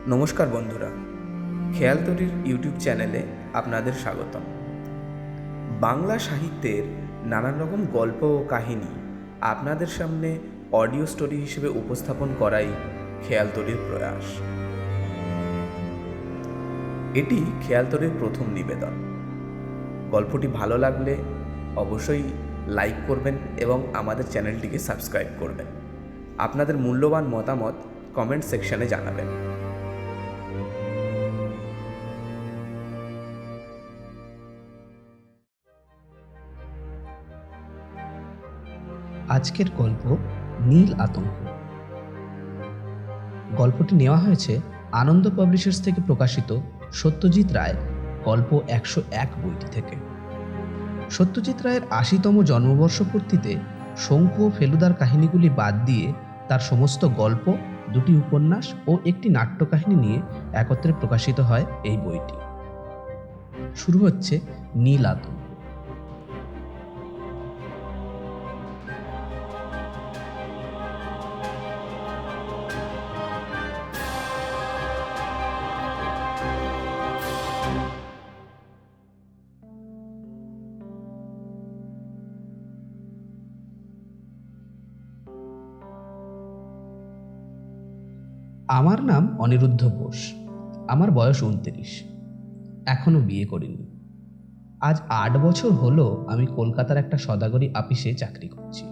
নমস্কার বন্ধুরা, খেয়াল তৈরির ইউটিউব চ্যানেলে আপনাদের স্বাগতম। বাংলা সাহিত্যের নানান রকম গল্প ও কাহিনী আপনাদের সামনে অডিও স্টোরি হিসেবে উপস্থাপন করাই খেয়াল তৈরির প্রয়াস। এটি খেয়াল তৈরির প্রথম নিবেদন। গল্পটি ভালো লাগলে অবশ্যই লাইক করবেন এবং আমাদের চ্যানেলটিকে সাবস্ক্রাইব করবেন। আপনাদের মূল্যবান মতামত কমেন্ট সেকশনে জানাবেন। আজকের গল্প নীল আতঙ্ক। গল্পটি নেওয়া হয়েছে আনন্দ পাবলিশার্স থেকে প্রকাশিত সত্যজিৎ রায় গল্প 101 বইটি থেকে। সত্যজিৎ রায়ের ৮০তম জন্মবর্ষপূর্তিতে শঙ্কু ও ফেলুদার কাহিনীগুলি বাদ দিয়ে তার সমস্ত গল্প, 2টি উপন্যাস ও একটি নাট্যকাহিনী নিয়ে একত্রে প্রকাশিত হয় এই বইটি। শুরু হচ্ছে নীল আতঙ্ক। আমার নাম অনিরুদ্ধ বোস। আমার বয়স 29। এখনো বিয়ে করিনি। আজ 8 বছর হলো আমি কলকাতার একটা সদাগরি আপিসে চাকরি করছি।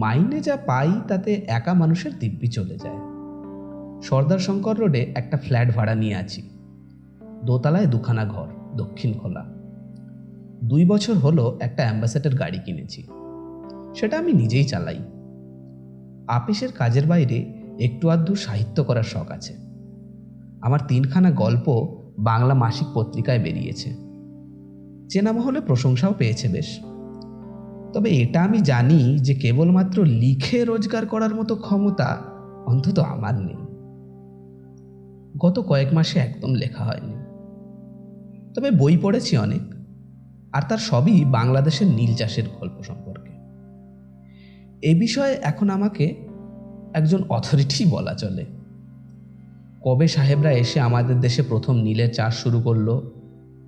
মাইনে যা পাই তাতে একা মানুষের দিব্যি চলে যায়। সর্দার শঙ্কর রোডে একটা ফ্ল্যাট ভাড়া নিয়ে আছি। দোতলায় 2খানা ঘর, দক্ষিণ খোলা। 2 বছর হলো একটা অ্যাম্বাসেডর গাড়ি কিনেছি। সেটা আমি নিজেই চালাই। আপিসের কাজের বাইরে একটু আধটু সাহিত্য করার শখ আছে। আমার 3খানা গল্প বাংলা মাসিক পত্রিকায় বেরিয়েছে। চেনা মহলে প্রশংসাও পেয়েছে বেশ। তবে এটা আমি জানি যে কেবলমাত্র লিখে রোজগার করার মতো ক্ষমতা অন্তত আমার নেই। গত কয়েক মাসে একদম লেখা হয়নি। তবে বই পড়েছি অনেক, আর তার সবই বাংলাদেশের নীল চাষের গল্প সম্পর্কে। এ বিষয়ে এখন আমাকে একজন অথরিটি বলা চলে। কবে সাহেবরা এসে আমাদের দেশে প্রথম নীলের চাষ শুরু করলো,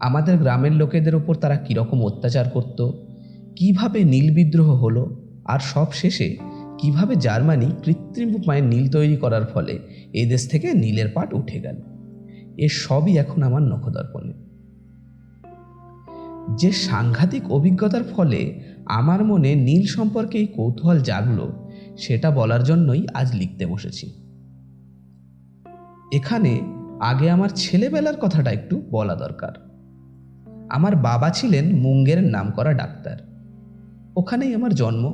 আমাদের গ্রামের লোকেদের ওপর তারা কীরকম অত্যাচার করত, কিভাবে নীল বিদ্রোহ হলো, আর সব শেষে কিভাবে জার্মানি কৃত্রিম উপায়ে নীল তৈরি করার ফলে এই দেশ থেকে নীলের পাট উঠে গেল, এ সবই এখন আমার নখদর্পণে। যে সাংঘাতিক অভিজ্ঞতার ফলে আমার মনে নীল সম্পর্কে এই কৌতূহল জাগলো, সেটা বলার জন্যই আজ লিখতে বসেছি। এখানে আগে আমার ছেলেবেলার কথাটা একটু বলা দরকার। আমার বাবা ছিলেন মুঙ্গেরের নামকরা ডাক্তার। ওখানেই আমার জন্ম,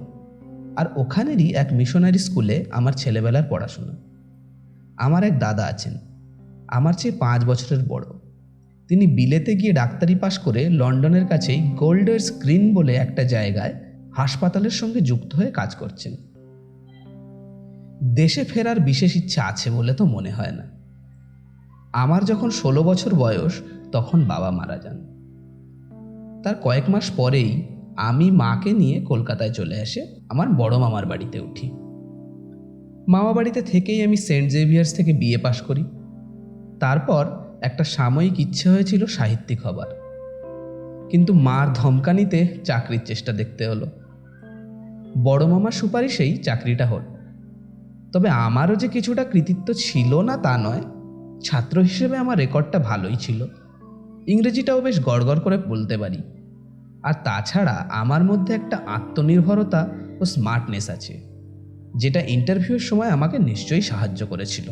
আর ওখানেরই এক মিশনারি স্কুলে আমার ছেলেবেলার পড়াশোনা। আমার এক দাদা আছেন, আমার চেয়ে 5 বছরের বড়। তিনি বিলেতে গিয়ে ডাক্তারি পাশ করে লন্ডনের কাছেই গোল্ডার্স গ্রিন বলে একটা জায়গায় হাসপাতালের সঙ্গে যুক্ত হয়ে কাজ করছেন। দেশে ফেরার বিশেষ ইচ্ছা আছে বলে তো মনে হয় না। আমার যখন 16 বছর বয়স তখন বাবা মারা যান। তার কয়েক মাস পরেই আমি মাকে নিয়ে কলকাতায় চলে আসে আমার বড় মামার বাড়িতে উঠি। মামা বাড়িতে থেকেই আমি সেন্ট জেভিয়ার্স থেকে বিএ পাশ করি। তারপর একটা সাময়িক ইচ্ছে হয়েছিল সাহিত্যিক হবার, কিন্তু মার ধমকানিতে চাকরির চেষ্টা দেখতে হলো। বড় মামার সুপারিশেই চাকরিটা হল। তবে আমারও যে কিছুটা কৃতিত্ব ছিল না তা নয়। ছাত্র হিসেবে আমার রেকর্ডটা ভালোই ছিল। ইংরেজিটাও বেশ গড়গড় করে বলতে পারি। আর তাছাড়া আমার মধ্যে একটা আত্মনির্ভরতা ও স্মার্টনেস আছে, যেটা ইন্টারভিউয়ের সময় আমাকে নিশ্চয়ই সাহায্য করেছিল।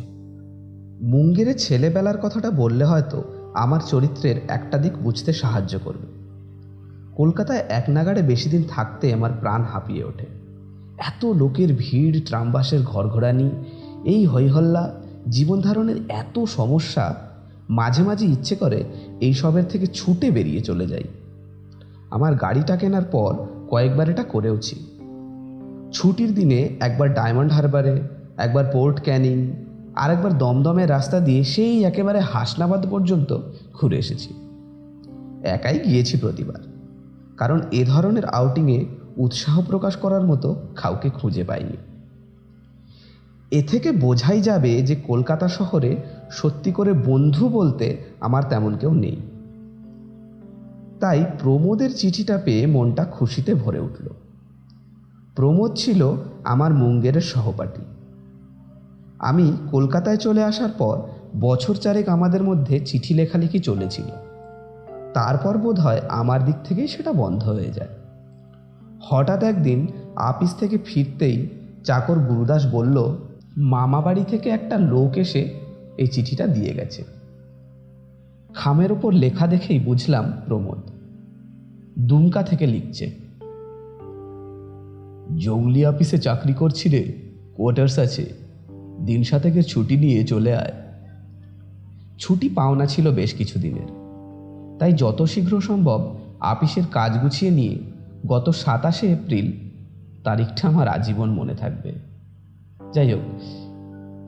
মুঙ্গেরের ছেলেবেলার কথাটা বললে হয়তো আমার চরিত্রের একটা দিক বুঝতে সাহায্য করবে। কলকাতায় এক নাগাড়ে বেশি দিন থাকতে আমার প্রাণ হাঁপিয়ে ওঠে। এত লোকের ভিড়, ট্রামবাসের ঘরঘরানি, এই হইহল্লা, জীবনধারণের এত সমস্যা, মাঝে মাঝে ইচ্ছে করে এই সবের থেকে ছুটে বেরিয়ে চলে যাই। আমার গাড়িটা কেনার পর কয়েকবার এটা করেওছি। ছুটির দিনে একবার ডায়মন্ড হারবারে, একবার পোর্ট ক্যানিং, আর একবার দমদমের রাস্তা দিয়ে সেই একেবারে হাসনাবাদ পর্যন্ত ঘুরে এসেছি। একাই গিয়েছি প্রতিবার, কারণ এ ধরনের আউটিংয়ে উৎসাহ প্রকাশ করার মতো কাউকে খুঁজে পাইনি। এ থেকে বোঝাই যাবে যে কলকাতা শহরে সত্যি করে বন্ধু বলতে আমার তেমন কেউ নেই। তাই প্রমোদের চিঠিটা পেয়ে মনটা খুশিতে ভরে উঠল। প্রমোদ ছিল আমার মুঙ্গেরের সহপাঠী। আমি কলকাতায় চলে আসার পর বছর চারেক আমাদের মধ্যে চিঠি লেখালেখি চলেছিল। তারপর বোধ হয় আমার দিক থেকেই সেটা বন্ধ হয়ে যায়। হঠাৎ একদিন আপিস থেকে ফিরতেই চাকর গুরুদাস বলল, মামা বাড়ি থেকে একটা লোক এসে এই চিঠিটা দিয়ে গেছে। খামের ওপর লেখা দেখেই বুঝলাম প্রমোদ। দুমকা থেকে লিখছে, জংলি অফিসে চাকরি করছি রে, কোয়ার্টার্স আছে, দিন সাতেকের ছুটি নিয়ে চলে আয়। ছুটি পাওনা ছিল বেশ কিছুদিনের, তাই যত শীঘ্র সম্ভব আপিসের কাজ গুছিয়ে নিয়ে গত 27 এপ্রিল, তারিখটা আমার আজীবন মনে থাকবে। যাই হোক,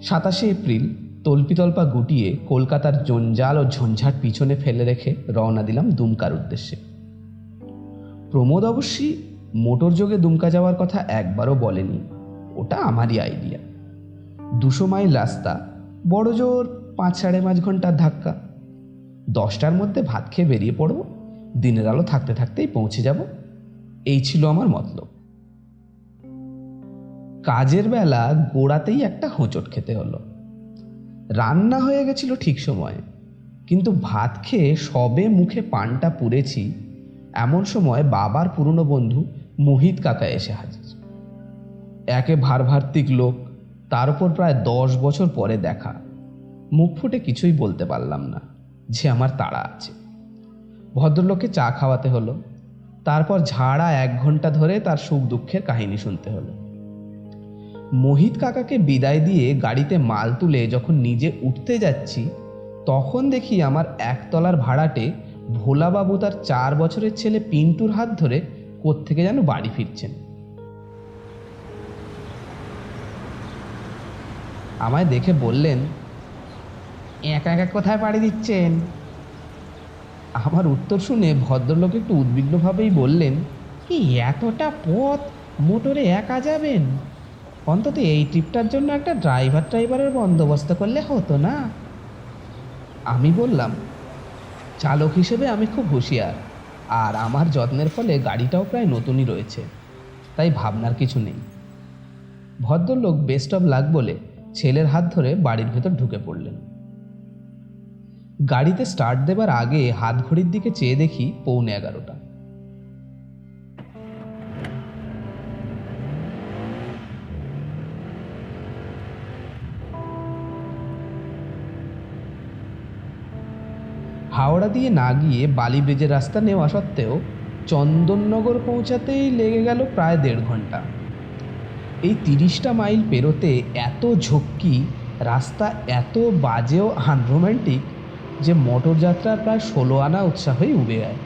27 এপ্রিল তল্পিতল্পা গুটিয়ে কলকাতার জঞ্জাল ও ঝঞ্ঝাট পিছনে ফেলে রেখে রওনা দিলাম দুমকার উদ্দেশ্যে। প্রমোদ অবশ্যই মোটর যোগে দুমকা যাওয়ার কথা একবারও বলেনি, ওটা আমারই আইডিয়া। 200 মাইল রাস্তা, বড় জোর 5-5.5 ঘন্টার ধাক্কা। 10টার মধ্যে ভাত খেয়ে বেরিয়ে পড়ব, দিনের আলো থাকতে থাকতেই পৌঁছে যাব, এই ছিল আমার মতলব। কাজের বেলা গোড়াতেই একটা হোঁচট খেতে হলো। রান্না হয়ে গেছিল ঠিক সময়ে, কিন্তু ভাত খেয়ে সবে মুখে পানটা পুড়েছি, এমন সময় বাবার পুরনো বন্ধু মোহিত কাকা এসে হাজির। একে ভারভার্তিক লোক, তার উপর প্রায় 10 বছর পরে দেখা। মুখ ফুটে কিছুই বলতে পারলাম না যে আমার তাড়া আছে। ভদ্রলোককে চা খাওয়াতে হলো, তারপর ঝাড়া 1 ঘন্টা ধরে তার সুখ দুঃখের কাহিনী শুনতে হলো। মোহিত কাকাকে বিদায় দিয়ে গাড়িতে মাল তুলে যখন নিজে উঠতে যাচ্ছি, তখন দেখি আমার একতলার ভাড়াটে ভোলাবাবু তার 4 বছরের ছেলে পিন্টুর হাত ধরে কোত্থেকে যেন বাড়ি ফিরছেন। আমায় দেখে বললেন, একা একা কোথায় পাড়ি দিচ্ছেন? আমার উত্তর শুনে ভদ্রলোক একটু উদ্বিগ্নভাবেই বললেন, কি এতটা পথ মোটরে একা যাবেন? অন্তত এই ট্রিপটার জন্য একটা ড্রাইভারের বন্দোবস্ত করলে হতো না? আমি বললাম, চালক হিসেবে আমি খুব হুঁশিয়ার, আর আমার যত্নের ফলে গাড়িটাও প্রায় নতুনই রয়েছে, তাই ভাবনার কিছু নেই। ভদ্রলোক বেস্ট অফ লাক বলে ছেলের হাত ধরে বাড়ির ভেতর ঢুকে পড়লেন। গাড়িতে স্টার্ট দেবার আগে হাত ঘড়ির দিকে চেয়ে দেখি 11:15। হাওড়া দিয়ে না গিয়ে বালি ব্রিজের রাস্তা নেওয়া সত্ত্বেও চন্দননগর পৌঁছাতেই লেগে গেল প্রায় 1.5 ঘন্টা। এই 30টা মাইল পেরোতে এত ঝক্কি, রাস্তা এত বাজে ও আনরোম্যান্টিক যে মোটর যাত্রার প্রায় 16 আনা উৎসাহই উবে যায়।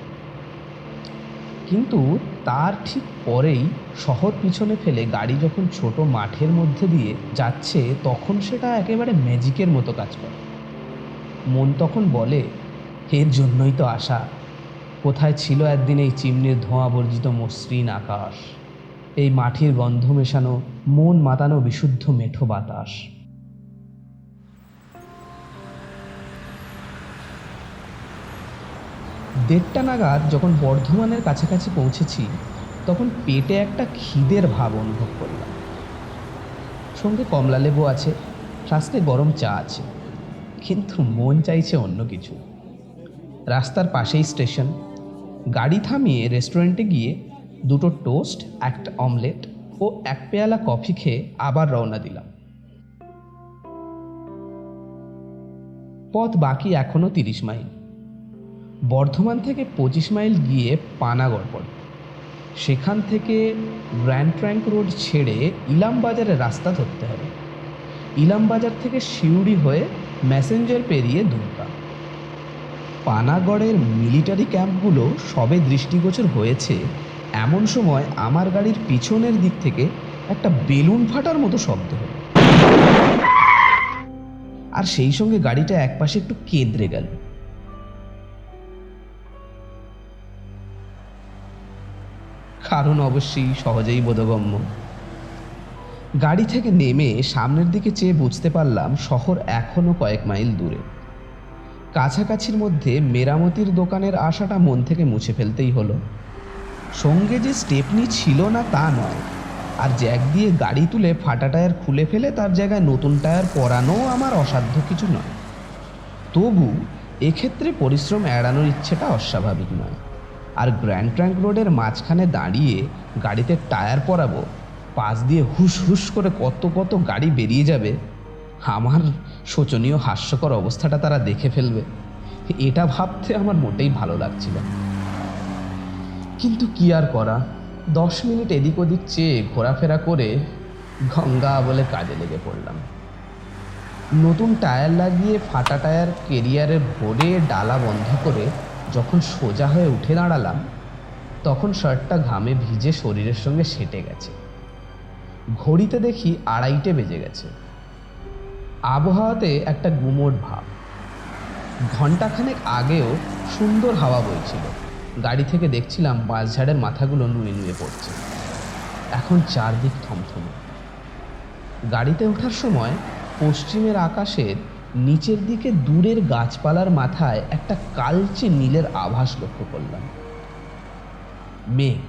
কিন্তু তার ঠিক পরেই শহর পিছনে ফেলে গাড়ি যখন ছোট মাঠের মধ্যে দিয়ে যাচ্ছে, তখন সেটা একেবারে ম্যাজিকের মতো কাজ করে। মন তখন বলে, এর জন্যই তো আশা। কোথায় ছিল একদিন এই চিমনির ধোঁয়া বর্জিত মসৃণ আকাশ, এই মাটির গন্ধ মেশানো মন মাতানো বিশুদ্ধ মেঠো বাতাস। 1:30 নাগাদ যখন বর্ধমানের কাছাকাছি পৌঁছেছি, তখন পেটে একটা খিদের ভাব অনুভব করলাম। সঙ্গে কমলালেবু আছে, ফ্লাস্কে গরম চা আছে, কিন্তু মন চাইছে অন্য কিছু। রাস্তার পাশেই স্টেশন। গাড়ি থামিয়ে রেস্টুরেন্টে গিয়ে 2টো টোস্ট, 1টা অমলেট ও 1 পেয়ালা কফি খেয়ে আবার রওনা দিলাম। পথ বাকি এখনো 30 মাইল। বর্ধমান থেকে 25 মাইল গিয়ে পানাগড় পড়ে। সেখান থেকে গ্র্যান্ড ট্রাঙ্ক রোড ছেড়ে ইলামবাজারের রাস্তা ধরতে হবে। ইলামবাজার থেকে সিউড়ি হয়ে ম্যাসেঞ্জার পেরিয়ে দুমকা। পানাগড়ের মিলিটারি ক্যাম্পগুলো সবে দৃষ্টিগোচর হয়েছে এমন সময় আমার গাড়ির পিছনের দিক থেকে একটা বেলুন ফাটার মতো শব্দ হলো, আর সেই সঙ্গে গাড়িটা একপাশে একটু কেঁদড়ে গেল। কারণ অবশ্যই সহজেই বোধগম্য। গাড়ি থেকে নেমে সামনের দিকে চেয়ে বুঝতে পারলাম শহর এখনও কয়েক মাইল দূরে। কাছাকাছির মধ্যে মেরামতির দোকানের আশাটা মন থেকে মুছে ফেলতেই হলো। সঙ্গে যে স্টেপনি ছিল না তা নয়, আর জ্যাক দিয়ে গাড়ি তুলে ফাটা টায়ার খুলে ফেলে তার জায়গায় নতুন টায়ার পরানো আমার অসাধ্য কিছু নয়। তবু এক্ষেত্রে পরিশ্রম এড়ানোর ইচ্ছেটা অস্বাভাবিক নয়। আর গ্র্যান্ড ট্রাঙ্ক রোডের মাঝখানে দাঁড়িয়ে গাড়িতে টায়ার পরাবো, পাশ দিয়ে হুস হুস করে কত কত গাড়ি বেরিয়ে যাবে, আমার শোচনীয় হাস্যকর অবস্থাটা তারা দেখে ফেলবে, এটা ভাবতে আমার মোটেই ভালো লাগছিল। কিন্তু কি আর করা, 10 মিনিট এদিক ওদিক চেয়ে ঘোরাফেরা করে গঙ্গা বলে কাজে লেগে পড়লাম। নতুন টায়ার লাগিয়ে ফাটা টায়ার কেরিয়ারে ভরে ডালা বন্ধ করে যখন সোজা হয়ে উঠে দাঁড়ালাম, তখন শার্টটা ঘামে ভিজে শরীরের সঙ্গে সেটে গেছে। ঘড়িতে দেখি 2:30 বেজে গেছে। আবহাওয়াতে একটা গুমোট ভাব। ঘণ্টাখানেক আগেও সুন্দর হাওয়া বইছিল। গাড়ি থেকে দেখছিলাম বাঁশঝাড়ের মাথাগুলো নুয়ে নুয়ে পড়ছে। এখন চারদিক থমথমে। গাড়িতে ওঠার সময় পশ্চিমের আকাশের নিচের দিকে দূরের গাছপালার মাথায় একটা কালচে নীলের আভাস লক্ষ্য করলাম। মেঘ।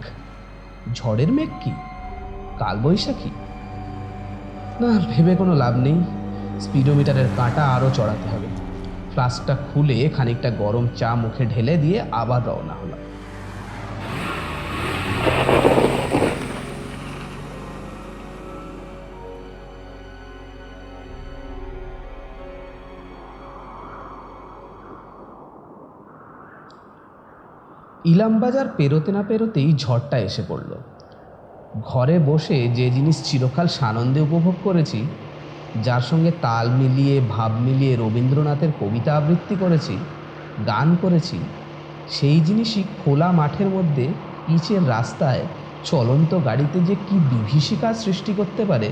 ঝড়ের মেঘ কি? কালবৈশাখী? না, ভেবে কোনো লাভ নেই। স্পিডোমিটারের কাঁটা আরও চড়াতে হবে। ফ্লাস্কটা খুলে খানিকটা গরম চা মুখে ঢেলে দিয়ে আবার রওনা হলাম। ইলামবাজার পেরোতে না পেরোতেই ঝড়টা এসে পড়ল। ঘরে বসে যে জিনিস চিরকাল সানন্দে উপভোগ করেছি, যার সঙ্গে তাল মিলিয়ে ভাব মিলিয়ে রবীন্দ্রনাথের কবিতা আবৃত্তি করেছি, গান করেছি, সেই জিনিসই খোলা মাঠের মধ্যে পিচের রাস্তায় চলন্ত গাড়িতে যে কি বিভীষিকার সৃষ্টি করতে পারে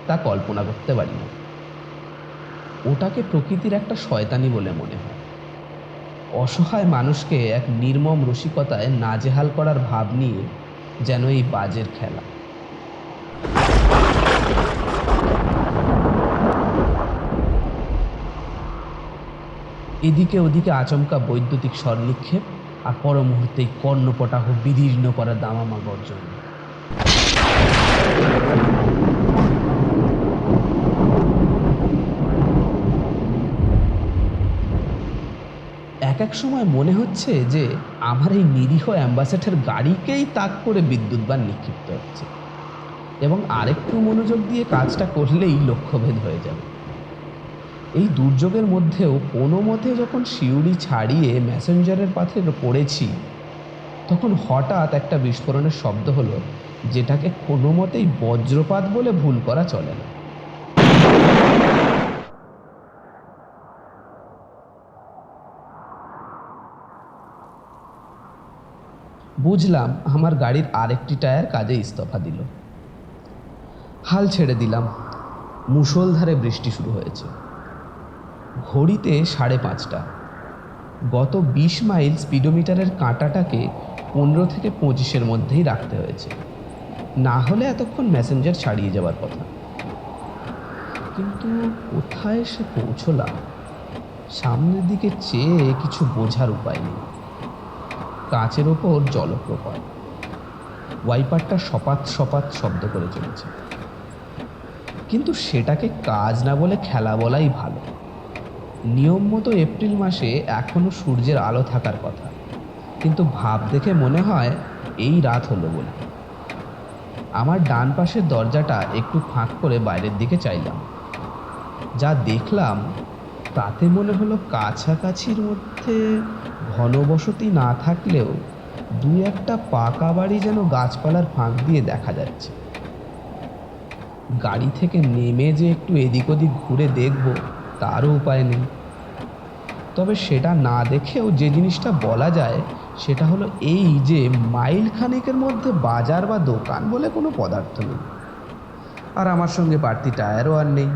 তা কল্পনা করতে পারি না। ওটাকে প্রকৃতির একটা শয়তানি বলে মনে হয়। অসহায় মানুষকে এক নির্মম রসিকতায় নাজেহাল করার ভাব নিয়ে যেন এই বাজের খেলা। এদিকে ওদিকে আচমকা বৈদ্যুতিক স্বরনিক্ষেপ, আর পর মুহূর্তেই কর্ণপটাহ বিদীর্ণ করা দামামা গর্জন। এক সময় মনে হচ্ছে যে আমার এই নিরীহ অ্যাম্বাসেডর গাড়িকেই তাক করে বিদ্যুৎবান নিক্ষিপ্ত হচ্ছে, এবং আরেকটু মনোযোগ দিয়ে কাজটা করলেই লক্ষ্যভেদ হয়ে যাবে। এই দুর্যোগের মধ্যেও কোনো মতে যখন শিউরি ছাড়িয়ে ম্যাসেঞ্জারের পাথে পড়েছি, তখন হঠাৎ একটা বিস্ফোরণের শব্দ হলো, যেটাকে কোনো মতেই বজ্রপাত বলে ভুল করা চলে না। বুঝলাম আমার গাড়ির আরেকটি টায়ার কাজে ইস্তফা দিল। হাল ছেড়ে দিলাম। মুষলধারে বৃষ্টি শুরু হয়েছে। ঘড়িতে 5:30। গত 20 মাইল স্পিডোমিটারের কাঁটাটাকে 15 থেকে 25-এর মধ্যেই রাখতে হয়েছে, না হলে এতক্ষণ ম্যাসেঞ্জার ছাড়িয়ে যাওয়ার কথা। কিন্তু কোথায় এসে পৌঁছলাম? সামনের দিকে চেয়ে কিছু বোঝার উপায় নেই। কাঁচের ওপর জলপ্রপাত। ওয়াইপারটা সপাত সপাত শব্দ করে চলেছে, কিন্তু সেটাকে কাজ না বলে খেলা বলাই ভালো। নিয়ম মতো এপ্রিল মাসে এখনো সূর্যের আলো থাকার কথা, কিন্তু ভাব দেখে মনে হয় এই রাত হলো বলে। আমার ডান পাশের দরজাটা একটু ফাঁক করে বাইরের দিকে চাইলাম। যা দেখলাম তাতে মনে হলো কাছাকাছির মধ্যে ঘনবসতি না থাকলেও 2-1টা পাকা বাড়ি যেন গাছপালার ফাঁক দিয়ে দেখা যাচ্ছে। গাড়ি থেকে নেমে যে একটু এদিক ওদিক ঘুরে দেখব তারও উপায় নেই। তবে সেটা না দেখেও যে জিনিসটা বলা যায় সেটা হলো এই যে মাইল খানেকের মধ্যে বাজার বা দোকান বলে কোনো পদার্থ নেই, আর আমার সঙ্গে বাড়তি টায়ারও আর নেই।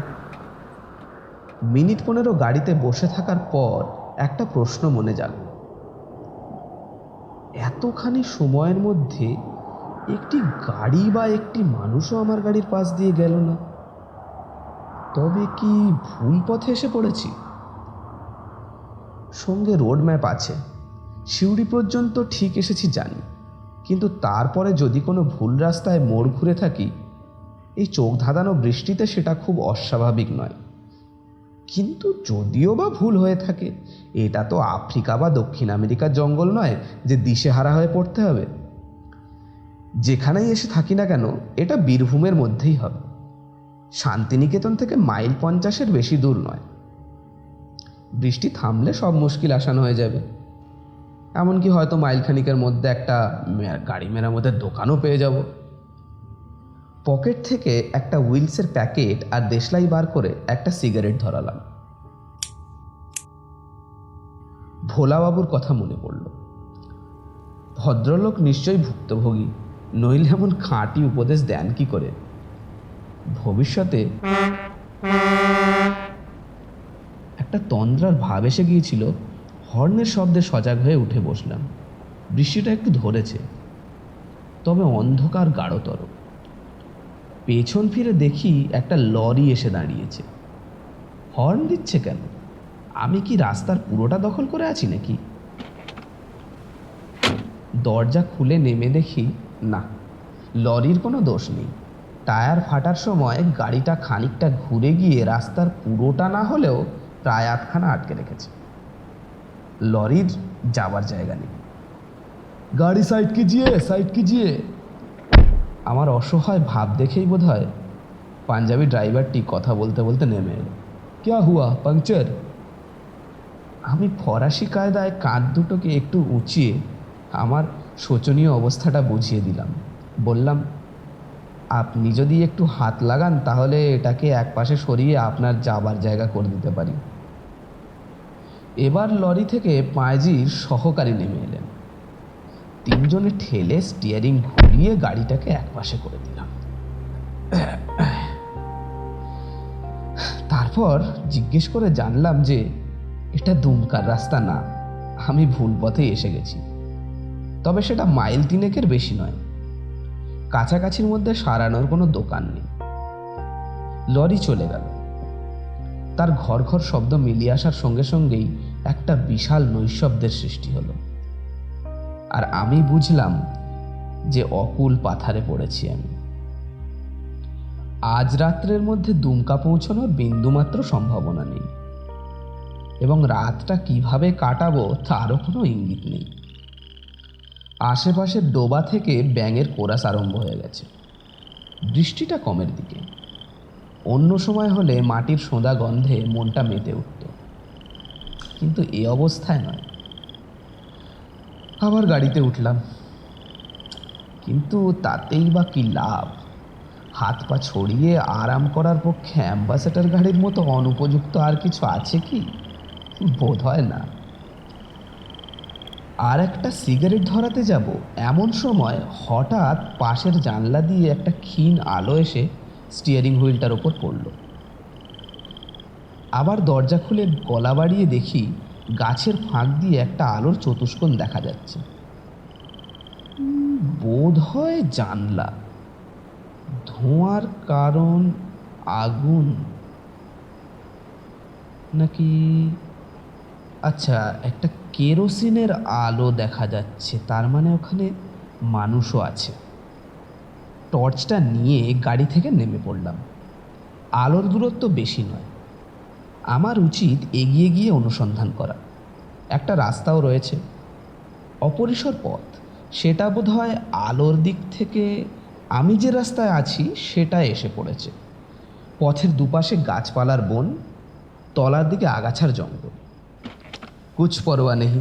মিনিট 15 গাড়িতে বসে থাকার পর একটা প্রশ্ন মনে জাগল। এতখানি সময়ের মধ্যে একটি গাড়ি বা একটি মানুষও আমার গাড়ির পাশ দিয়ে গেল না। তবে কি ভুল পথে এসে পড়েছি? সঙ্গে রোড ম্যাপ আছে, সিউড়ি পর্যন্ত ঠিক এসেছি জানি, কিন্তু তারপরে যদি কোনো ভুল রাস্তায় মোড় ঘুরে থাকি, এই চোখ ধাঁধানো বৃষ্টিতে সেটা খুব অস্বাভাবিক নয়। কিন্তু যদিও বা ভুল হয়ে থাকে, এটা তো আফ্রিকা বা দক্ষিণ আমেরিকার জঙ্গল নয় যে দিশেহারা হয়ে পড়তে হবে। যেখানেই এসে থাকি না কেন, এটা বীরভূমের মধ্যেই হবে। শান্তিনিকেতন থেকে মাইল 50-এর বেশি দূর নয়। বৃষ্টি থামলে সব মুশকিল আসান হয়ে যাবে। এমনকি হয়তো মাইলখানিকের মধ্যে একটা গাড়ি মেরামতের দোকানও পেয়ে যাব। পকেট থেকে একটা হুইলসের প্যাকেট আর দেশলাই বার করে একটা সিগারেট ধরালাম। ভোলাবাবুর কথা মনে পড়ল। ভদ্রলোক নিশ্চয়ই ভুক্তভোগী, নইলে এমন খাঁটি উপদেশ দেন কি করে? ভবিষ্যতে একটা তন্দ্রার ভাব এসে গিয়েছিল। হর্নের শব্দে সজাগ হয়ে উঠে বসলাম। বৃষ্টিটা একটু ধরেছে, তবে অন্ধকার গাঢ়তর। পেছন ফিরে দেখি একটা লরি এসে দাঁড়িয়েছে। হর্ন দিচ্ছে কেন? আমি কি রাস্তার পুরোটা দখল করে আছি নাকি? দরজা খুলে নেমে দেখি না, লরির কোনো দোষ নেই। টায়ার ফাটার সময় গাড়িটা খানিকটা ঘুরে গিয়ে রাস্তার পুরোটা না হলেও প্রায় আধখানা আটকে রেখেছে। লরির যাবার জায়গা নেই। গাড়ি সাইড কিজিয়ে। আমার অসহায় ভাব দেখেই বোধ হয় পাঞ্জাবি ড্রাইভারটি কথা বলতে বলতে নেমে এলো। ক্যা হুয়া, পাংচার? আমি ফরাসি কায়দায় কাঁধ দুটোকে একটু উঁচিয়ে আমার শোচনীয় অবস্থাটা বুঝিয়ে দিলাম। বললাম, আপনি যদি একটু হাত লাগান তাহলে এটাকে একপাশে সরিয়ে আপনার যাবার জায়গা করে দিতে পারি। এবার লরি থেকে পাঁজির সহকারী নেমে এলেন। তিনজনে ঠেলে স্টিয়ারিং ঘুরিয়ে গাড়িটাকে একপাশে করে দিলাম। তারপর জিজ্ঞেস করে জানলাম যে এটা দুমকার রাস্তা না, আমি ভুল পথে এসে গেছি। তবে সেটা মাইল 3-এর বেশি নয়। কাছাকাছির মধ্যে সারানোর কোনো দোকান নেই। লরি চলে গেল। তার ঘর ঘর শব্দ মিলিয়ে আসার সঙ্গে সঙ্গেই একটা বিশাল নৈশব্দের সৃষ্টি হলো। আর আমি বুঝলাম যে অকুল পাথারে পড়েছি আমি। আজ রাত্রের মধ্যে দুমকা পৌঁছানোর বিন্দুমাত্র সম্ভাবনা নেই, এবং রাতটা কিভাবে কাটাবো তারও কোনো ইঙ্গিত নেই। আশেপাশের ডোবা থেকে ব্যাঙের কোরাস আরম্ভ হয়ে গেছে। বৃষ্টিটা কমের দিকে। অন্য সময় হলে মাটির সোঁদা গন্ধে মনটা মেতে উঠত, কিন্তু এ অবস্থায় নয়। আবার গাড়িতে উঠলাম, কিন্তু তাতেই বা কি লাভ? হাত পা ছড়িয়ে আরাম করার পক্ষে অ্যাম্বাসেডর গাড়ির মতো অনুপযুক্ত আর কিছু আছে কি? বোধ হয় না। আর একটা সিগারেট ধরাতে যাব এমন সময় হঠাৎ পাশের জানলা দিয়ে একটা ক্ষীণ আলো এসে স্টিয়ারিং হুইলটার ওপর পড়ল। আবার দরজা খুলে গলা বাড়িয়ে দেখি গাছের ফাঁক দিয়ে একটা আলোর চতুষ্কোণ দেখা যাচ্ছে। বোধ হয় জানলা। ধোঁয়ার কারণ আগুন নাকি? আচ্ছা, একটা কেরোসিনের আলো দেখা যাচ্ছে, তার মানে ওখানে মানুষও আছে। টর্চটা নিয়ে গাড়ি থেকে নেমে পড়লাম। আলোর দূরত্ব বেশি নয়। আমার উচিত এগিয়ে গিয়ে অনুসন্ধান করা। একটা রাস্তাও রয়েছে, অপরিসর পথ। সেটা বোধ হয় আলোর দিক থেকে আমি যে রাস্তায় আছি সেটা এসে পড়েছে। পথের দুপাশে গাছপালার বন, তলার দিকে আগাছার জঙ্গল। কুছ পরোয়া নেই।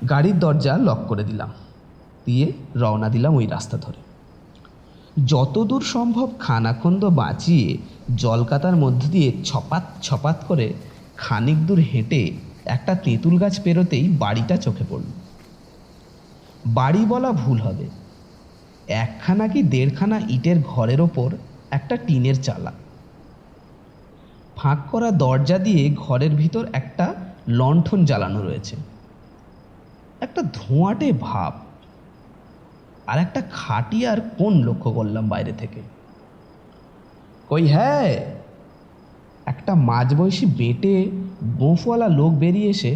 গাড়ির দরজা লক করে দিলাম, দিয়ে রওনা দিলাম ওই রাস্তা ধরে। যতদূর সম্ভব খানাখন্দ বাঁচিয়ে জলকাতার মধ্য দিয়ে ছপাত করে খানিক দূর হেঁটে একটা তেঁতুল গাছ পেরোতেই বাড়িটা চোখে পড়ল। বাড়ি বলা ভুল হবে, একখানা কি দেড়খানা ইটের ঘরের ওপর একটা টিনের চালা। ফাঁক করা দরজা দিয়ে ঘরের ভিতর একটা লণ্ঠন জ্বালানো রয়েছে। একটা ধোঁয়াটে ভাব। আর একটা খাটিয়ার কোণ লক্ষ্য করলাম বাইরে থেকে। কই হ্যাঁ, একটা মাঝবয়সী বেটে গোঁফওয়ালা লোক বেরিয়ে এসে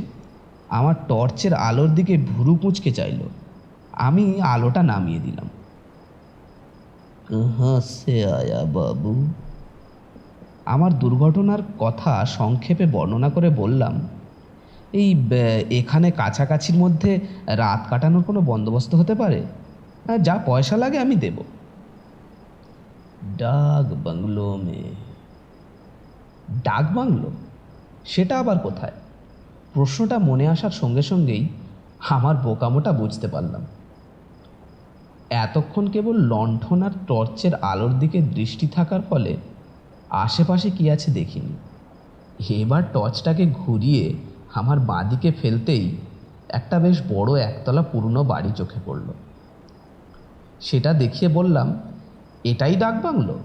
আমার টর্চের আলোর দিকে ভুরু কুঁচকে চাইল। আমি আলোটা নামিয়ে দিলাম। কাহা সে আয়া বাবু? আমার দুর্ঘটনার কথা সংক্ষেপে বর্ণনা করে বললাম, এই এখানে কাছাকাছির মধ্যে রাত কাটানোর কোনো বন্দোবস্ত হতে পারে? যা পয়সা লাগে আমি দেব। ডাক বাংলো মে। ডাক বাংলো? সেটা আবার কোথায়? প্রশ্নটা মনে আসার সঙ্গে সঙ্গেই আমার বোকামোটা বুঝতে পারলাম। এতক্ষণ কেবল লণ্ঠন আর টর্চের আলোর দিকে দৃষ্টি থাকার ফলে আশেপাশে কি আছে দেখিনি। এবার টর্চটাকে ঘুরিয়ে আমার বাঁদিকে ফেলতেই একটা বেশ বড় একতলা পুরনো বাড়ি চোখে পড়ল। সেটা দেখিয়ে বললাম, এটাই ডাক বাংলো?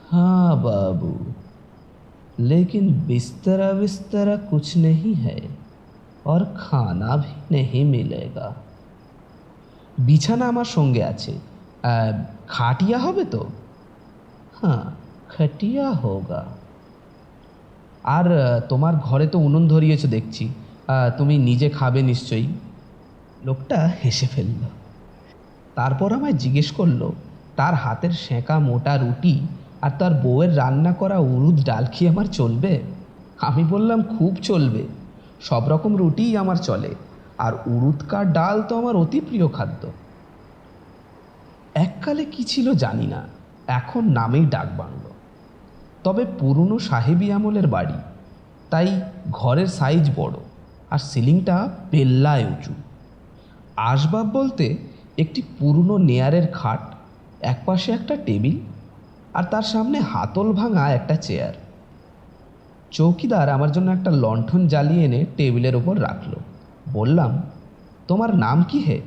हाँ बाबू, लेकिन बिस्तरा बिस्तरा कुछ नहीं है और खाना भी नहीं मिलेगा। বিছানা আমার সঙ্গে আছে, খাটিয়া হবে তো? হ্যাঁ, খাটিয়া হোগা। আর তোমার ঘরে তো উনুন ধরিয়েছো দেখছি, তুমি নিজে খাবে নিশ্চয়ই। লোকটা হেসে ফেলল। তারপর আমায় জিজ্ঞেস করলো তার হাতের সেঁকা মোটা রুটি আর তার বউয়ের রান্না করা উড়ুদ ডাল কি আমার চলবে? আমি বললাম, খুব চলবে, সব রকম রুটিই আমার চলে, আর উড়ুদকার ডাল তো আমার অতি প্রিয় খাদ্য। এককালে কি ছিল জানি না, এখন নামেই ডাক বাংলো। তবে পুরনো সাহেবি আমলের বাড়ি, তাই ঘরের সাইজ বড় আর সিলিংটা পেল্লায় উঁচু। আসবাব বলতে একটি পুরনো নেয়ারের খাট, একপাশে একটা টেবিল, আর তার সামনে হাতল ভাঙা একটা চেয়ার। চৌকিদার আমার জন্য একটা লণ্ঠন জ্বালিয়ে এনে টেবিলের ওপর রাখলো। বললাম, তোমার নাম কি হে?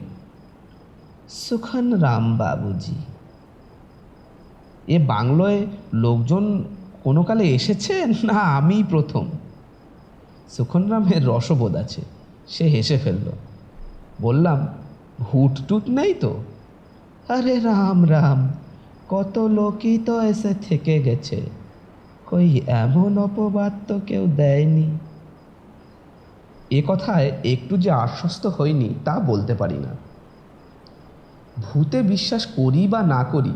সুখন রাম বাবুজি। এ বাংলোয় লোকজন কোনো কালে এসেছে না আমিই প্রথম? সুখন রামের রসবোধ আছে, সে হেসে ফেলল। বললাম, হুট টুট নেই তো? আরে রাম রাম, কত লোকই তো এসে থেকে গেছে, কই এমন অপবাদ তো কেউ দেয়নি। এ কথায় একটু যে আশ্বস্ত হয়নি তা বলতে পারি না। ভূতে বিশ্বাস করি বা না করি,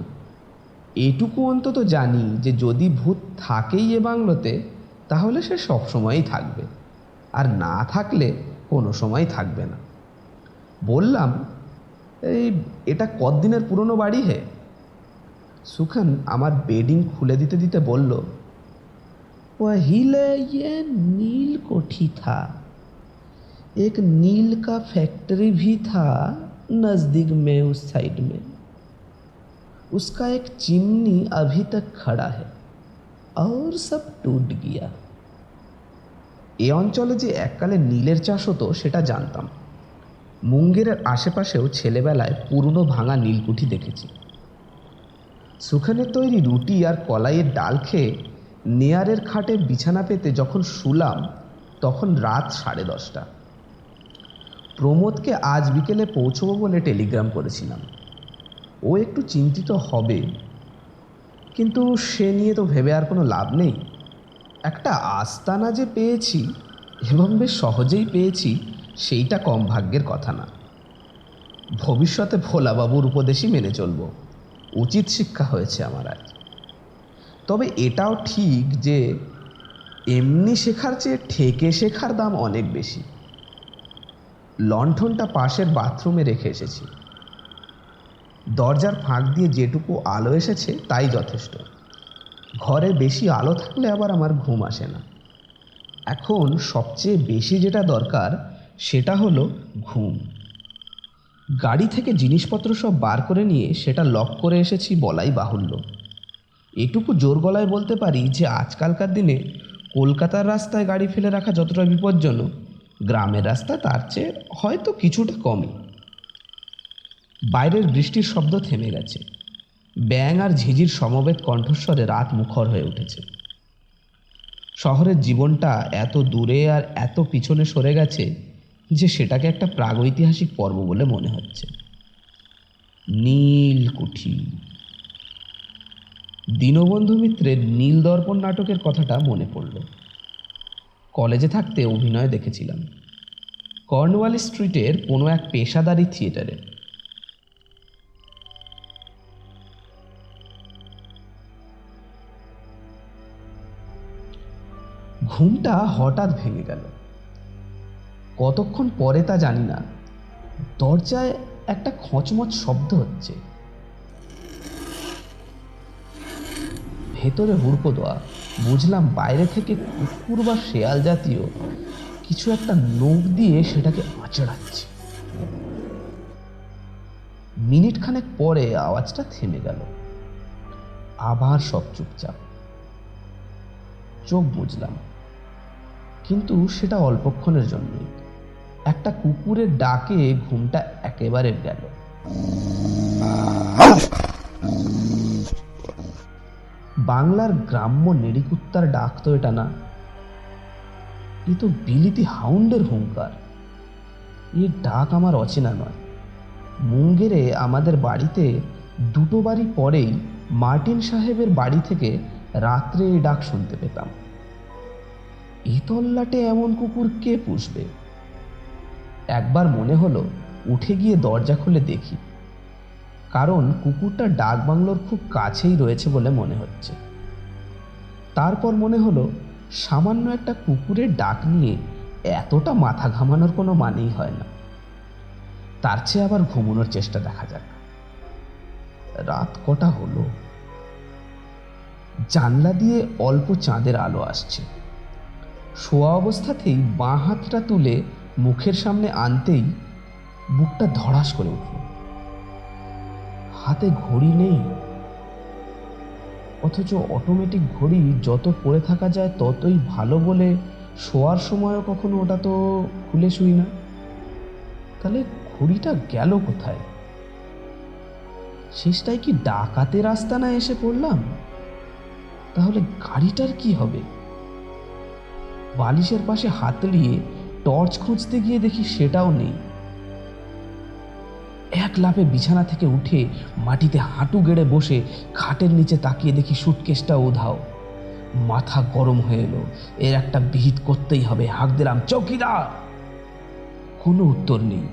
এটুকু অন্তত জানি যে যদি ভূত থাকেই এ বাংলোতে, তাহলে সে সবসময়ই থাকবে, আর না থাকলে কোনো সময় থাকবে না। বললাম, এটা কতদিনের পুরনো বাড়ি হে? সুখন আমার বেডিং খুলে দিতে দিতে বলল, पहले ये नील कोठी था, एक नील का फैक्ट्री भी था नज़दीक में, उस साइड में। उसका एक चिमनी अभी तक खड़ा है और सब टूट गया। এ অঞ্চলে যে এককালে নীলের চাষ হতো সেটা জানতাম। মুঙ্গেরের আশেপাশেও ছেলেবেলায় পুরনো ভাঙা নীলকুঠি দেখেছি। সুখানের তৈরি রুটি আর কলাইয়ের ডাল খেয়ে নেয়ারের খাটে বিছানা পেতে যখন শুলাম, তখন রাত 10:30। প্রমোদকে আজ বিকেলে পৌঁছবো বলে টেলিগ্রাম করেছিলাম। ও একটু চিন্তিত হবে, কিন্তু সে নিয়ে তো ভেবে আর কোনো লাভ নেই। একটা আস্তানা যে পেয়েছি, এবং বেশ সহজেই পেয়েছি, সেইটা কম ভাগ্যের কথা না। ভবিষ্যতে ভোলাবাবুর উপদেশই মেনে চলব, উচিত শিক্ষা হয়েছে আমার আজ। তবে এটাও ঠিক যে এমনি শেখার চেয়ে ঠেকে শেখার দাম অনেক বেশি। লণ্ঠনটা পাশের বাথরুমে রেখে এসেছি। দরজার ফাঁক দিয়ে যেটুকু আলো এসেছে তাই যথেষ্ট। ঘরে বেশি আলো থাকলে আবার আমার ঘুম আসে না। এখন সবচেয়ে বেশি যেটা দরকার সেটা হলো ঘুম। গাড়ি থেকে জিনিসপত্র সব বার করে নিয়ে সেটা লক করে এসেছি বলাই বাহুল্য। এটুকু জোর গলায় বলতে পারি যে আজকালকার দিনে কলকাতার রাস্তায় গাড়ি ফেলে রাখা যতটা বিপজ্জনক, গ্রামের রাস্তা তার চেয়ে হয়তো কিছুটা কমই। বাইরের বৃষ্টির শব্দ থেমে গেছে। ব্যাঙ আর ঝিঝির সমবেত কণ্ঠস্বরে রাত মুখর হয়ে উঠেছে। শহরের জীবনটা এত দূরে আর এত পিছনে সরে গেছে যে সেটাকে একটা প্রাগৈতিহাসিক পর্ব বলে মনে হচ্ছে। নীলকুঠি। দীনবন্ধু মিত্রের নীল দর্পণ নাটকের কথাটা মনে পড়ল। কলেজে থাকতে অভিনয় দেখেছিলাম কর্নওয়ালিস স্ট্রিটের কোনো এক পেশাদারি থিয়েটারে। ঘুমটা হঠাৎ ভেঙে গেল। কতক্ষণ পরে তা জানি না, দরজায় একটা খচমচ শব্দ হচ্ছে। ভেতরে হুড়কো দেওয়া, বুঝলাম বাইরে থেকে কুকুর বা শেয়াল জাতীয় কিছু একটা নখ দিয়ে সেটাকে আঁচড়াচ্ছে। মিনিট খানেক পরে আওয়াজটা থেমে গেল। আবার সব চুপচাপ। চোখ বুঝলাম, কিন্তু সেটা অল্পক্ষণের জন্যই। একটা কুকুরের ডাকে ঘুমটা একেবারে গেল। বাংলার গ্রাম্য নেড়িকুত্তার ডাক তো এটা না, এ তো বিলিতি হাউন্ডের হুঙ্কার। এর ডাক আমার অচেনা নয়। মুঙ্গেরে আমাদের বাড়িতে দুটো বাড়ি পরেই মার্টিন সাহেবের বাড়ি থেকে রাত্রে এই ডাক শুনতে পেতাম। এ তল্লাটে এমন কুকুর কে পুষবে? একবার মনে হলো উঠে গিয়ে দরজা খুলে দেখি, কারণ কুকুরটা ডাক বাংলোর খুব কাছেই রয়েছে বলে মনে হচ্ছে। তারপর মনে হলো সামান্য একটা কুকুরের ডাক নিয়ে এতটা মাথা ঘামানোর কোনো মানেই হয় না। তার চেয়ে আবার ঘুমানোর চেষ্টা দেখা যাক। রাত কটা হলো? জানলা দিয়ে অল্প চাঁদের আলো আসছে। শোয়া অবস্থাতেই বাঁ হাতটা তুলে মুখের সামনে আনতেই বুকটা ধড়াস করে উঠল। হাতে ঘড়ি নেই, অথচ অটোমেটিক ঘড়ি যত পরে থাকা যায় ততই ভালো বলে শোয়ার সময়ও কখনো ওটা তো খুলে শুই না। তাহলে ঘড়িটা গেল কোথায়? শেষটায় কি ডাকাতের আস্তানায় এসে পড়লাম? তাহলে গাড়িটার কি হবে? বালিশের পাশে হাতড়িয়ে টর্চ খুঁজতে গিয়ে দেখি সেটাও নেই। এক লাফে বিছানা থেকে উঠে মাটিতে হাঁটু গেড়ে বসে খাটের নিচে তাকিয়ে দেখি সুটকেসটা উধাও। মাথা গরম হয়ে এলো। এর একটা বিহিত করতেই হবে। হাঁক দিলাম, চৌকিদার! কোনো উত্তর নেই।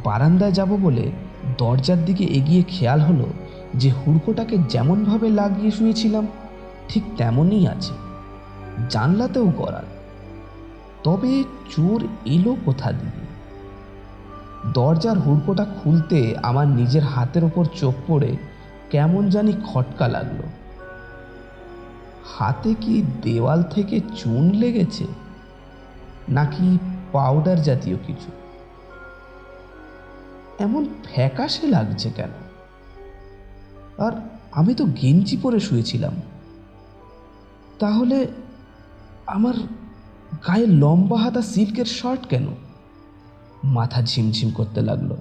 বারান্দায় যাব বলে দরজার দিকে এগিয়ে খেয়াল হলো যে হুড়কোটাকে যেমনভাবে লাগিয়ে শুয়েছিলাম ঠিক তেমনই আছে, জানলাতেও করার। তবে চোর এলো কোথা দিয়ে? দরজার হুড়কোটা খুলতে আমার নিজের হাতের ওপর চোখ পড়ে কেমন জানি খটকা লাগলো। হাতে কি দেওয়াল থেকে চুন লেগেছে, নাকি পাউডার জাতীয় কিছু? এমন ফ্যাকাশে লাগছে কেন? আর আমি তো গেঞ্জি পরে শুয়েছিলাম। তাহলে আমার গায়ে লম্বা হাতা সিল্কের শার্ট কেন? মাথা ঝিমঝিম করতে লাগলো।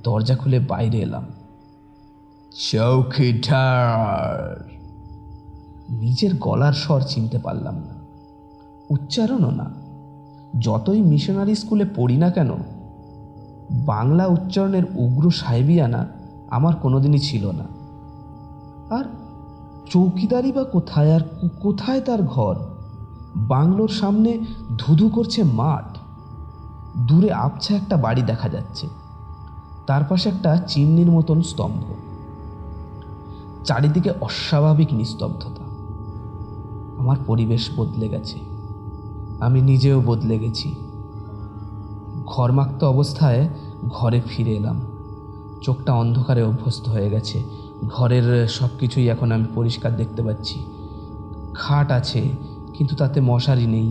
দরজা খুলে বাইরে এলাম। চৌকিদার! নিজের গলার স্বর চিনতে পারলাম না, উচ্চারণও না। যতই মিশনারি স্কুলে পড়ি না কেন, বাংলা উচ্চারণের উগ্র সাহেবিয়ানা আমার কোনোদিনই ছিল না। আর চৌকিদারি বা কোথায়, আর কোথায় তার ঘর? বাংলোর সামনে ধুধু করছে মাঠ। দূরে আবছা একটা বাড়ি দেখা যাচ্ছে, তার পাশে একটা চিমনির মতন স্তম্ভ। চারিদিকে অস্বাভাবিক নিস্তব্ধতা। আমার পরিবেশ বদলে গেছে, আমি নিজেও বদলে গেছি। ঘরমাক্ত অবস্থায় ঘরে ফিরে এলাম। চোখটা অন্ধকারে অভ্যস্ত হয়ে গেছে। ঘরের সব কিছুই এখন আমি পরিষ্কার দেখতে পাচ্ছি। খাট আছে, কিন্তু তাতে মশারি নেই,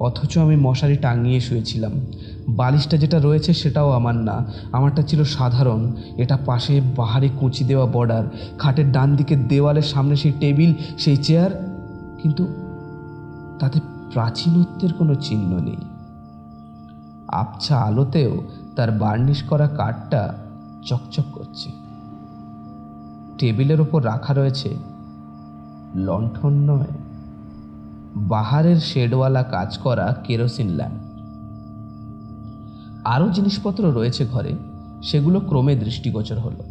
অথচ আমি মশারি টাঙিয়ে শুয়েছিলাম। বালিশটা যেটা রয়েছে সেটাও আমার না, আমারটা ছিল সাধারণ। এটা পাশে বাহারে কুঁচি দেওয়া বর্ডার। খাটের ডান দিকের দেওয়ালের সামনে সেই টেবিল, সেই চেয়ার, কিন্তু তাতে প্রাচীনত্বের কোনো চিহ্ন নেই। আবছা আলোতেও তার বার্নিশ করা কাঠটা চকচক করছে। টেবিলের ওপর রাখা রয়েছে লণ্ঠন নয়, বাহারের শেডওয়ালা কাজ করা কেরোসিন ল্যাম্প। আরও জিনিসপত্র রয়েছে ঘরে, সেগুলো ক্রমে দৃষ্টিগোচর হলো।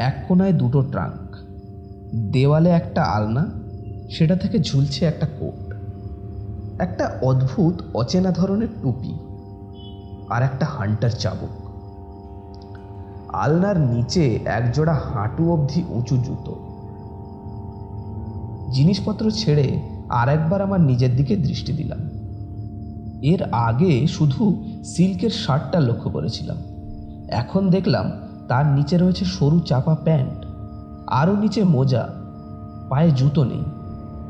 এক কোণায় দুটো ট্রাঙ্ক, দেওয়ালে একটা আলনা, সেটা থেকে ঝুলছে একটা কোট, একটা অদ্ভুত অচেনা ধরনের টুপি, আর একটা হান্টার চাবুক। আলনার নিচে একজোড়া হাঁটু অবধি উঁচু জুতো। জিনিসপত্র ছেড়ে আর একবার আমার নিজের দিকে দৃষ্টি দিলাম। এর আগে শুধু সিল্কের শার্টটা লক্ষ্য করেছিলাম, এখন দেখলাম তার নিচে রয়েছে সরু চাপা প্যান্ট, আরও নিচে মোজা, পায়ে জুতো নেই।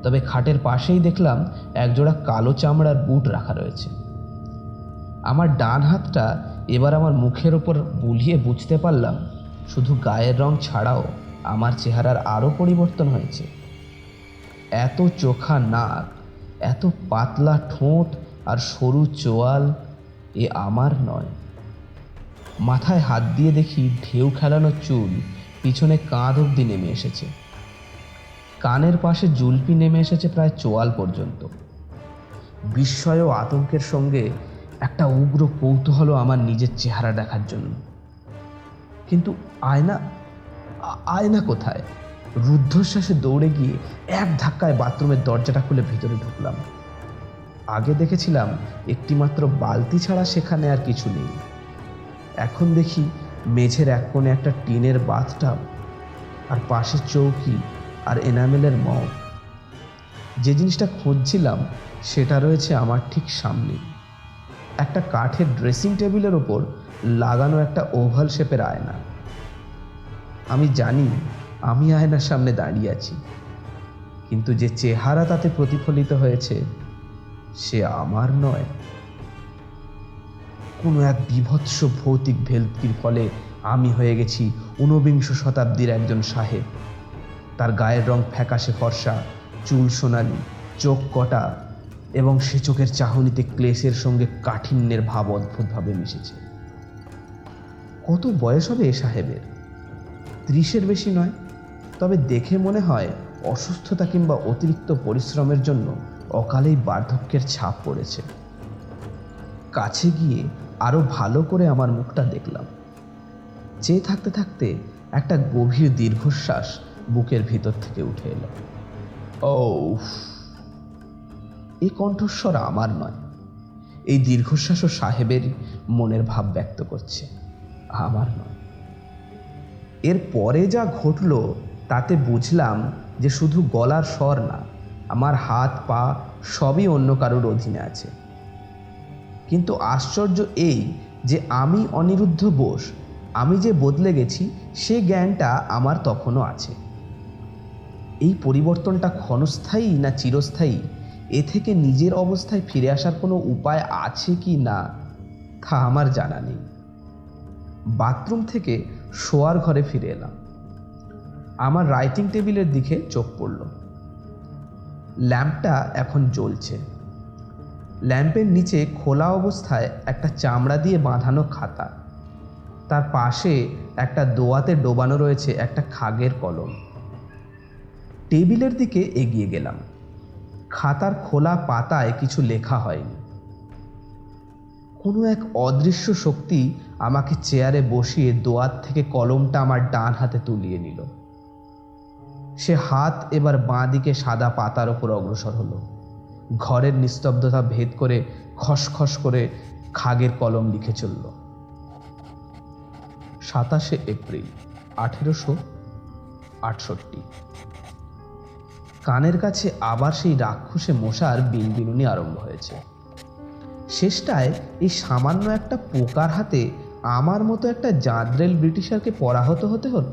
তবে খাটের পাশেই দেখলাম একজোড়া কালো চামড়ার বুট রাখা রয়েছে। আমার ডান হাতটা এবার আমার মুখের ওপর বুলিয়ে বুঝতে পারলাম শুধু গায়ের রং ছাড়াও আমার চেহারার আরও পরিবর্তন হয়েছে। এত চোখা নাক, এত পাতলা ঠোঁট আর সরু চোয়াল এ আমার নয়। মাথায় হাত দিয়ে দেখি ঢেউ খেলানো চুল পিছনে কাঁধ অবধি নেমে এসেছে। কানের পাশে জুলপি নেমে এসেছে প্রায় চোয়াল পর্যন্ত। বিস্ময় ও আতঙ্কের সঙ্গে একটা উগ্র কৌতূহল আমার নিজের চেহারা দেখার জন্য। কিন্তু আয়না কোথায়? রুদ্ধশ্বাসে দৌড়ে গিয়ে এক ধাক্কায় বাথরুমের দরজাটা খুলে ভিতরে ঢুকলাম। আগে দেখেছিলাম একটিমাত্র বালতি ছাড়া সেখানে আর কিছু নেই। এখন দেখি মেঝের এক কোণে একটা টিনের বাথটাব, আর পাশে চৌকি আর এনামেলের মগ। যে জিনিসটা খুঁজছিলাম সেটা রয়েছে আমার ঠিক সামনে, একটা কাঠের ড্রেসিং টেবিলের ওপর লাগানো একটা ওভাল শেপের আয়না। আমি জানি আমি আয়নার সামনে দাঁড়িয়ে আছি, কিন্তু যে চেহারা তাতে প্রতিফলিত হয়েছে সে আমার নয়। কোনো এক বিভৎস ভৌতিক ভেলকির ফলে আমি হয়ে গেছি ঊনবিংশ শতাব্দীর একজন সাহেব। তার গায়ের রং ফ্যাকাশে ফর্সা, চুল সোনালি, চোখ কটা, এবং সে চোখের চাহনিতে ক্লেশের সঙ্গে কাঠিন্যের ভাব অদ্ভুতভাবে মিশেছে। কত বয়স হবে এ সাহেবের? 30-এর বেশি নয়, তবে দেখে মনে হয় অসুস্থতা কিংবা অতিরিক্ত পরিশ্রমের জন্য অকালেই বার্ধক্যের ছাপ পড়েছে। কাছে গিয়ে আরো ভালো করে আমার মুখটা দেখলাম। চেয়ে থাকতে থাকতে একটা গভীর দীর্ঘশ্বাস বুকের ভিতর থেকে উঠে এলো। ও, এই কণ্ঠস্বর আমার নয়। এই দীর্ঘশ্বাসও সাহেবের মনের ভাব ব্যক্ত করছে, আমার নয়। এর পরে যা ঘটল তাতে বুঝলাম যে শুধু গলার স্বর না, আমার হাত পা সবই অন্য কারোর অধীনে আছে। কিন্তু আশ্চর্য এই যে আমি অনিরুদ্ধ বোস, আমি যে বদলে গেছি সে জ্ঞানটা আমার তখনও আছে। এই পরিবর্তনটা ক্ষণস্থায়ী না চিরস্থায়ী, এ থেকে নিজের অবস্থায় ফিরে আসার কোনো উপায় আছে কি না তা আমার জানা নেই। বাথরুম থেকে শোয়ার ঘরে ফিরে এলাম। আমার রাইটিং টেবিলের দিকে চোখ পড়ল। ল্যাম্পটা এখন জ্বলছে। ল্যাম্পের নিচে খোলা অবস্থায় একটা চামড়া দিয়ে বাঁধানো খাতা, তার পাশে একটা দোয়াতে ডোবানো রয়েছে একটা খাগের কলম। টেবিলের দিকে এগিয়ে গেলাম। খাতার খোলা পাতায় কিছু লেখা হয়নি। কোনো এক অদৃশ্য শক্তি আমাকে চেয়ারে বসিয়ে দোয়াত থেকে কলমটা আমার ডান হাতে তুলিয়ে নিল। সে হাত এবার বাঁ দিকে সাদা পাতার ওপর অগ্রসর হলো। ঘরের নিস্তব্ধতা ভেদ করে খসখস করে খাগের কলম লিখে চলল। 27শে এপ্রিল 1868। কানের কাছে আবার সেই রাক্ষসে মশার বিনবিনুনি আরম্ভ হয়েছে। শেষটায় এই সামান্য একটা পোকার হাতে আমার মতো একটা জাঁদরেল ব্রিটিশারকে পরাহত হতে হল।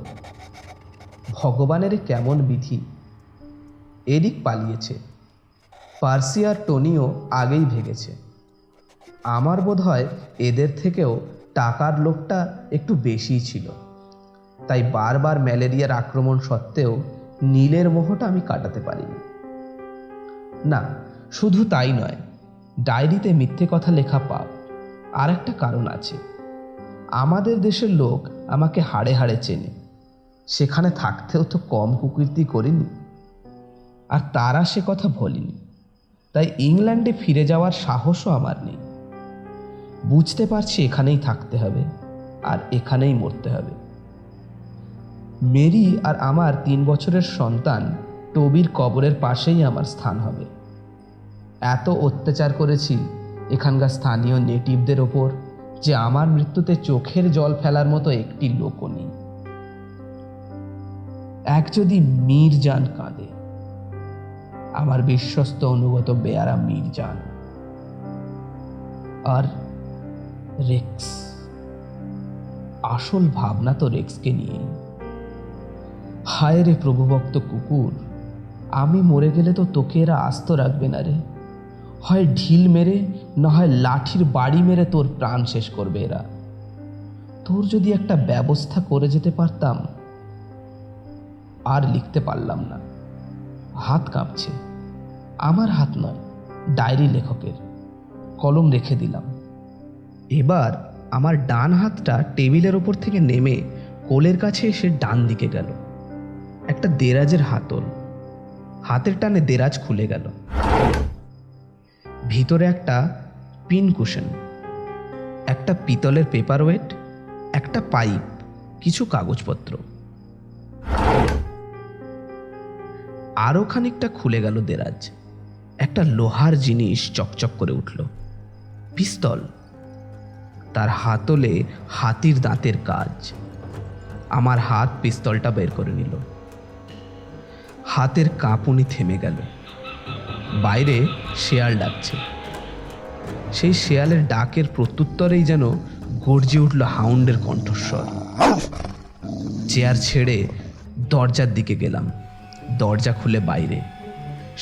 ভগবানের কেমন বিধি! এরিক পালিয়েছে, পার্সি আর টনিও আগেই ভেগেছে। আমার বোধ হয় এদের থেকেও টাকার লোভটা একটু বেশিই ছিল, তাই বারবার ম্যালেরিয়ার আক্রমণ সত্ত্বেও নীলের মোহটা আমি কাটাতে পারিনি। না, শুধু তাই নয়, ডায়েরিতে মিথ্যে কথা লেখা পাপ। আর একটা কারণ আছে। আমাদের দেশের লোক আমাকে হাড়ে হাড়ে চেনে, সেখানে থাকতেও তো কম কুকীর্তি করিনি, আর তারা সে কথা বলেনি। তাই ইংল্যান্ডে ফিরে যাওয়ার সাহসও আমার নেই। বুঝতে পারছি এখানেই থাকতে হবে, আর এখানেই মরতে হবে। মেরি আর আমার 3 বছরের সন্তান টবির কবরের পাশেই আমার স্থান হবে। এত অত্যাচার করেছি এখানকার স্থানীয় নেটিভদের ওপর যে আমার মৃত্যুতে চোখের জল ফেলার মতো একটি লোকও নেই। এক যদি মীরজান কাঁদে, আমার বিশ্বস্ত অনুগত বেয়ারা মীরজান, আর রেক্স, আসল ভাবনা তো রেক্সকে নিয়েই। হায় রে প্রভুভক্ত কুকুর, আমি মরে গেলে তো তোকে এরা আস্ত রাখবে না রে। হয় ঢিল মেরে, না হয় লাঠির বাড়ি মেরে তোর প্রাণ শেষ করবে এরা। তোর যদি একটা ব্যবস্থা করে যেতে পারতাম। আর লিখতে পারলাম না, হাত কাঁপছে। আমার হাত নয়, ডায়েরি লেখকের। কলম রেখে দিলাম। এবার আমার ডান হাতটা টেবিলের ওপর থেকে নেমে কোলের কাছে এসে ডান দিকে গেল। একটা দেরাজের হাতল, হাতের টানে দেরাজ খুলে গেল। ভিতরে একটা পিন কুশন, একটা পিতলের পেপার ওয়েট, একটা পাইপ, কিছু কাগজপত্র। আরও খানিকটা খুলে গেল দেরাজ। একটা লোহার জিনিস চকচক করে উঠল। পিস্তল, তার হাতলে হাতির দাঁতের কাজ। আমার হাত পিস্তলটা বের করে নিল। হাতের কাঁপুনি থেমে গেল। বাইরে শেয়াল ডাকছে। সেই শেয়ালের ডাকের প্রত্যুত্তরেই যেন গর্জে উঠল হাউন্ডের কণ্ঠস্বর। চেয়ার ছেড়ে দরজার দিকে গেলাম। দরজা খুলে বাইরে,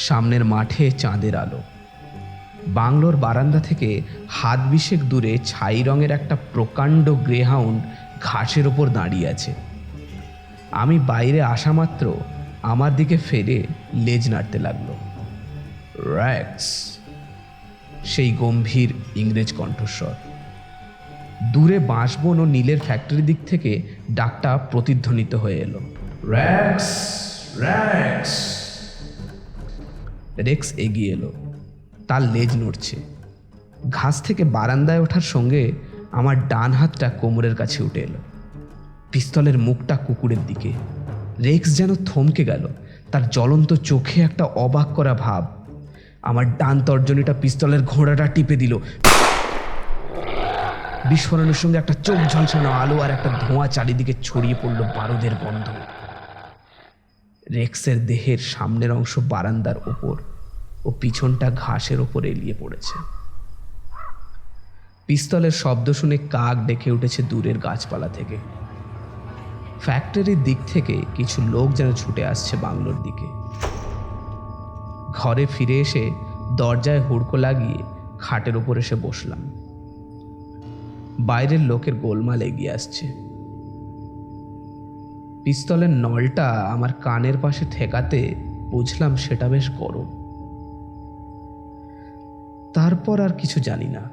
সামনের মাঠে চাঁদের আলো। বাংলোর বারান্দা থেকে হাত বিশেক দূরে ছাই রঙের একটা প্রকাণ্ড গ্রেহাউন্ড ঘাসের ওপর দাঁড়িয়ে আছে। আমি বাইরে আসা মাত্র আমার দিকে ফেরে লেজ নাড়তে লাগলো। র্যাক্স, সেই গম্ভীর ইংরেজ কণ্ঠস্বর। দূরে বাঁশবন ও নীলের ফ্যাক্টরির দিক থেকে ডাকটা প্রতিধ্বনিত হয়ে এলো। র্যাক্স, র্যাক্স। রেক্স এগিয়ে এলো। তার লেজ নড়ছে। ঘাস থেকে বারান্দায় ওঠার সঙ্গে আমার ডান হাতটা কোমরের কাছে উঠে এলো। পিস্তলের মুখটা কুকুরের দিকে। রেক্স যেন থমকে গেল। তার জ্বলন্ত চোখে একটা অবাক করা ভাব। আমার ডান তর্জনীটা পিস্তলের ঘোড়াটা টিপে দিল। বিস্ফোরণের সঙ্গে একটা চোখ ঝলসানো আলো আর একটা ধোঁয়া চারিদিকে ছড়িয়ে পড়ল বারুদের গন্ধ। রেক্সের দেহের সামনের অংশ বারান্দার ওপর ও পিছনটা ঘাসের ওপর এলিয়ে পড়েছে। পিস্তলের শব্দ শুনে কাক ডেকে উঠেছে দূরের গাছপালা থেকে। ফ্যাক্টরির দিক থেকে কিছু লোক যেন ছুটে আসছে বাংলোর দিকে। ঘরে ফিরে এসে দরজায় হুড়কো লাগিয়ে খাটের ওপর এসে বসলাম। বাইরের লোকের গোলমাল এগিয়ে আসছে। পিস্তলের নলটা আমার কানের পাশে ঠেকাতে বুঝলাম সেটা বেশ গরম। তারপর আর কিছু জানি না।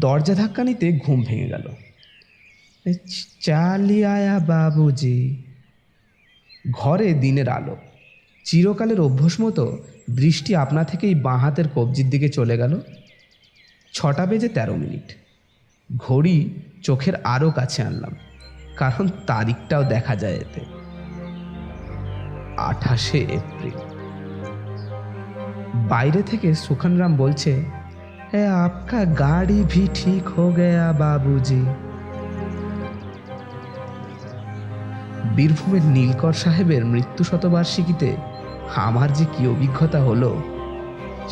দরজা ধাক্কা নিতে ঘুম ভেঙে গেল। চালি আয়া বাবুজি। ঘরে দিনের আলো। চিরকালের অভ্যাস মতো দৃষ্টি আপনা থেকেই বাঁ হাতের কবজির দিকে চলে গেল। 6:13। ঘড়ি চোখের আরও কাছে আনলাম, কারণ তারিখটাও দেখা যায় এতে। 28শে এপ্রিল। বাইরে থেকে সুখানরাম বলছে, হ্যাঁ আপকা গাড়ি ভি ঠিক হো গয়া বাবুজি। বীরভূমের নীলকর সাহেবের মৃত্যু শতবার্ষিকীতে আমার যে কি অভিজ্ঞতা হলো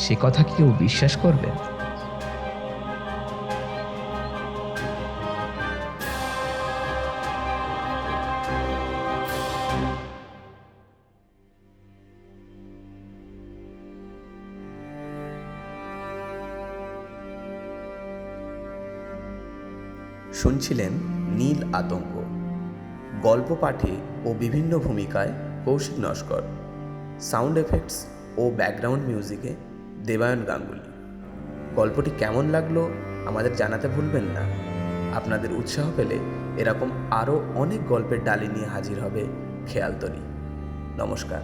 সে কথা কি কেউ বিশ্বাস করবে? শুনছিলেন নীল আতঙ্ক। গল্প পাঠে ও বিভিন্ন ভূমিকায় কৌশিক নস্কর। সাউন্ড এফেক্টস ও ব্যাকগ্রাউন্ড মিউজিকে দেবায়ন গাঙ্গুলি। গল্পটি কেমন লাগলো আমাদের জানাতে ভুলবেন না। আপনাদের উৎসাহ পেলে এরকম আরও অনেক গল্পের ডালি নিয়ে হাজির হবে খেয়ালতরি। নমস্কার।